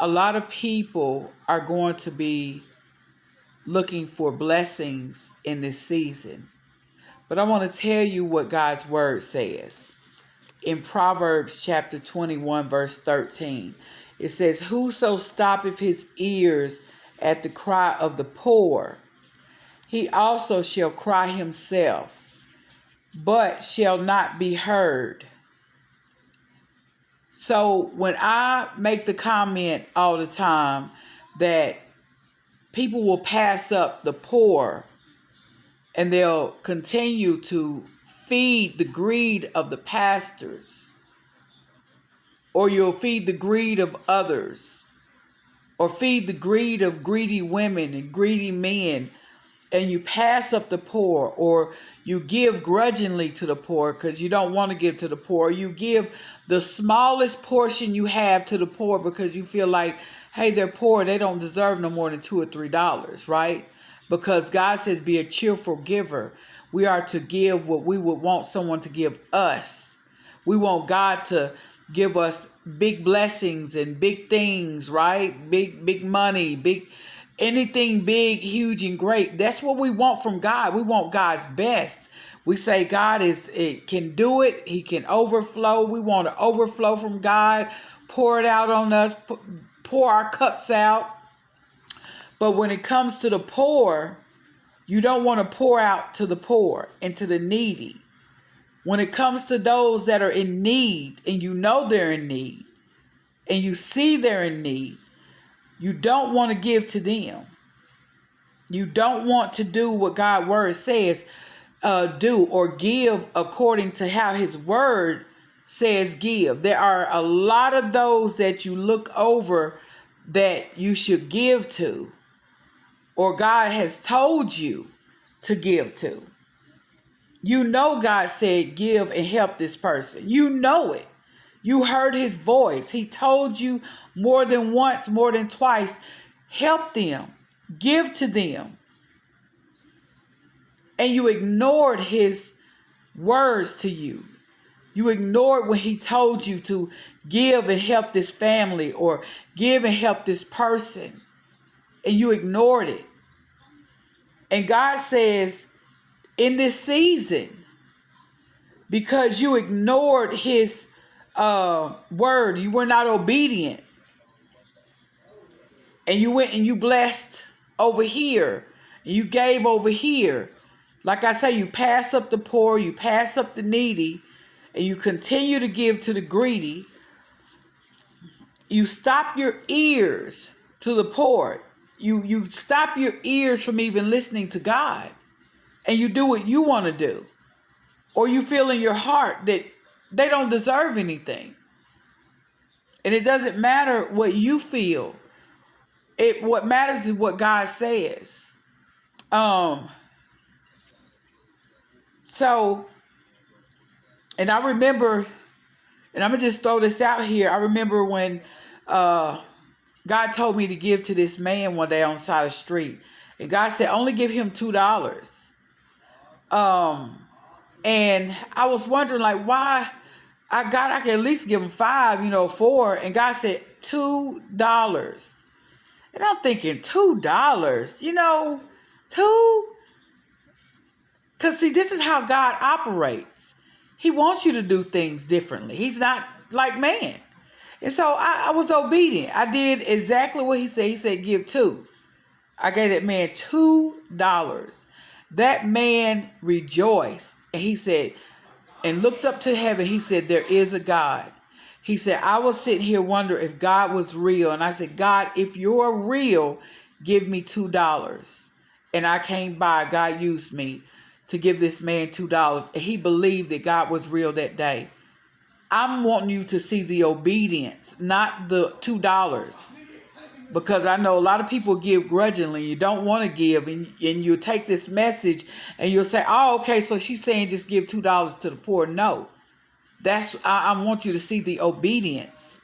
a lot of people are going to be looking for blessings in this season. But I want to tell you what God's word says. In Proverbs chapter 21, verse 13, it says, "Whoso stoppeth his ears at the cry of the poor, he also shall cry himself, but shall not be heard." So when I make the comment all the time that people will pass up the poor and they'll continue to feed the greed of the pastors, or you'll feed the greed of others, or feed the greed of greedy women and greedy men, and you pass up the poor, or you give grudgingly to the poor because you don't want to give to the poor. You give the smallest portion you have to the poor because you feel like, hey, they're poor. They don't deserve no more than $2 or $3, right? Because God says, be a cheerful giver. We are to give what we would want someone to give us. We want God to give us big blessings and big things, right? Big money, anything big, huge, and great. That's what we want from God. We want God's best. We say God can do it. He can overflow. We want to overflow from God. Pour it out on us. Pour our cups out. But when it comes to the poor, you don't want to pour out to the poor and to the needy. When it comes to those that are in need, and you know they're in need, and you see they're in need, you don't want to give to them. You don't want to do what God's word says do, or give according to how his word says give. There are a lot of those that you look over that you should give to, or God has told you to give to. You know God said give and help this person. You know it. You heard his voice. He told you more than once, more than twice, help them, give to them. And you ignored his words to you. You ignored when he told you to give and help this family, or give and help this person. And you ignored it. And God says, in this season, because you ignored his word, you were not obedient, and you went and you blessed over here, and you gave over here. Like I say, you pass up the poor, you pass up the needy, and you continue to give to the greedy. You stop your ears to the poor. You stop your ears from even listening to God, and you do what you want to do. Or you feel in your heart that they don't deserve anything. And it doesn't matter what you feel. What matters is what God says. So, and I remember, and I'm going to just throw this out here. I remember when God told me to give to this man one day on the side of the street. And God said, only give him $2. And I was wondering, like, why I can at least give him 5, 4. And God said $2. And I'm thinking, $2, 2? Because see, this is how God operates. He wants you to do things differently. He's not like man. And so I was obedient. I did exactly what he said. He said, give 2. I gave that man $2. That man rejoiced. And he said, and looked up to heaven. He said, there is a God. He said, I was sitting here wondering if God was real. And I said, God, if you're real, give me $2. And I came by. God used me to give this man $2. And he believed that God was real that day. I'm wanting you to see the obedience, not the $2. Because I know a lot of people give grudgingly. You don't want to give, and you take this message and you'll say, oh, okay, so she's saying just give $2 to the poor. No, I want you to see the obedience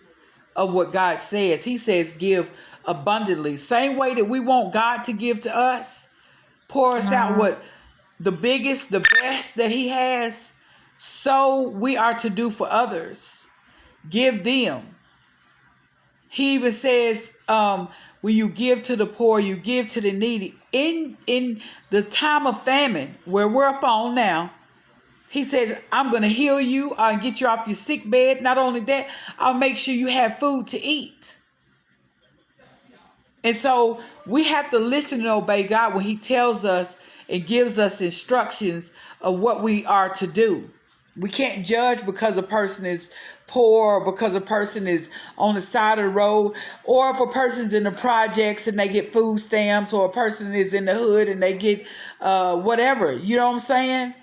of what God says. He says give abundantly. Same way that we want God to give to us, pour us out what the biggest, the best that he has, so we are to do for others. Give them. He even says, when you give to the poor, you give to the needy. In the time of famine, where we're up on now, he says, I'm going to heal you. I'll get you off your sick bed. Not only that, I'll make sure you have food to eat. And so we have to listen and obey God when he tells us and gives us instructions of what we are to do. We can't judge because a person is poor, or because a person is on the side of the road, or if a person's in the projects and they get food stamps, or a person is in the hood and they get whatever. You know what I'm saying?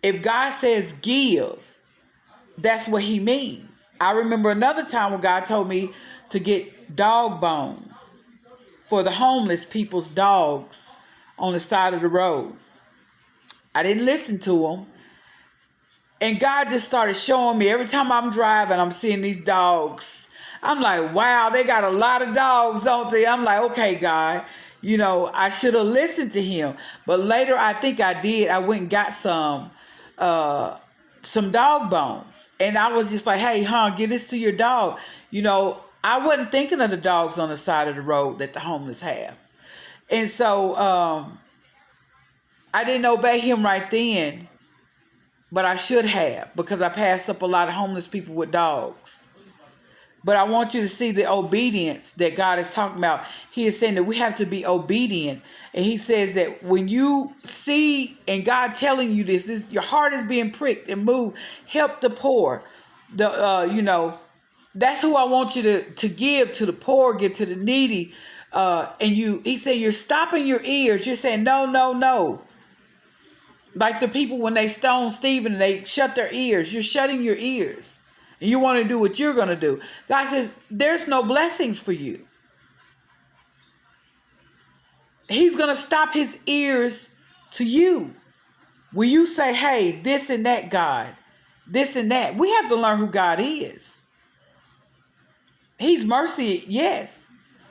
If God says give, that's what he means. I remember another time when God told me to get dog bones for the homeless people's dogs on the side of the road. I didn't listen to him. And God just started showing me every time I'm driving, I'm seeing these dogs. I'm like, wow, they got a lot of dogs, don't they? I'm like, okay, God, I should have listened to him. But later, I think I did. I went and got some dog bones. And I was just like, hey, give this to your dog. I wasn't thinking of the dogs on the side of the road that the homeless have. And so I didn't obey him right then. But I should have, because I passed up a lot of homeless people with dogs. But I want you to see the obedience that God is talking about. He is saying that we have to be obedient. And he says that when you see, and God telling you this, your heart is being pricked and moved, help the poor. That's who I want you to give to the poor, give to the needy. He said, you're stopping your ears. You're saying, no, no, no. Like the people when they stoned Stephen and they shut their ears. You're shutting your ears. And you want to do what you're going to do. God says, there's no blessings for you. He's going to stop his ears to you. When you say, hey, this and that, God, this and that. We have to learn who God is. He's mercy, yes.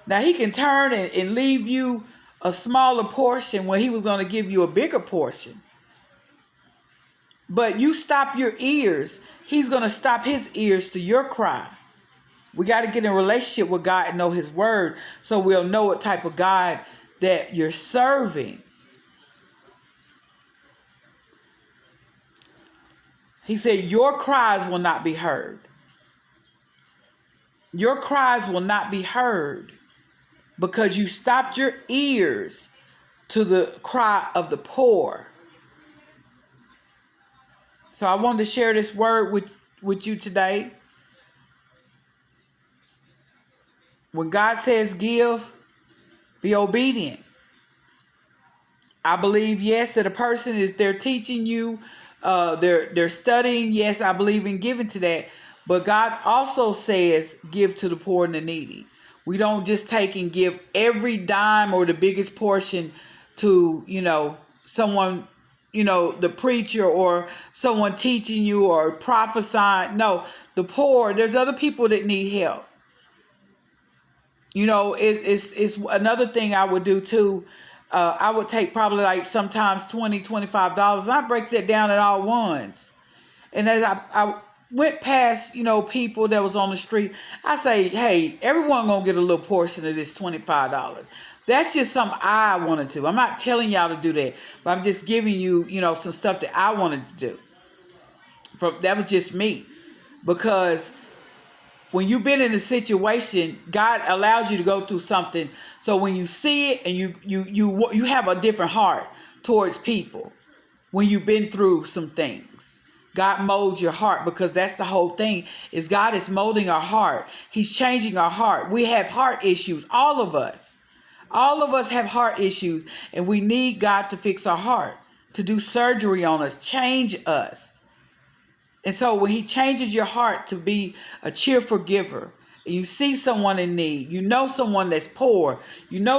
Now he can turn and leave you a smaller portion when he was going to give you a bigger portion. But you stop your ears, he's going to stop his ears to your cry. We got to get in a relationship with God and know his word so we'll know what type of God that you're serving. He said, your cries will not be heard. Your cries will not be heard because you stopped your ears to the cry of the poor. So I wanted to share this word with you today. When God says give, be obedient. I believe, yes, that a person they're teaching you, they're studying. Yes, I believe in giving to that. But God also says give to the poor and the needy. We don't just take and give every dime or the biggest portion to, someone, the preacher or someone teaching you or prophesying. No, the poor, there's other people that need help. It's another thing I would do too. I would take probably like sometimes $20, $25. And I break that down in all ones. And as I went past, people that was on the street, I say, hey, everyone gonna get a little portion of this $25. That's just something I wanted to. I'm not telling y'all to do that, but I'm just giving you, some stuff that I wanted to do. That was just me. Because when you've been in a situation, God allows you to go through something. So when you see it and you have a different heart towards people when you've been through some things. God molds your heart, because that's the whole thing, is God is molding our heart. He's changing our heart. We have heart issues, all of us. All of us have heart issues, and we need God to fix our heart, to do surgery on us, change us. And so when he changes your heart to be a cheerful giver, and you see someone in need, someone that's poor,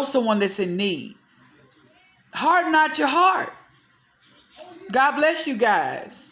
someone that's in need, harden not your heart. God bless you guys.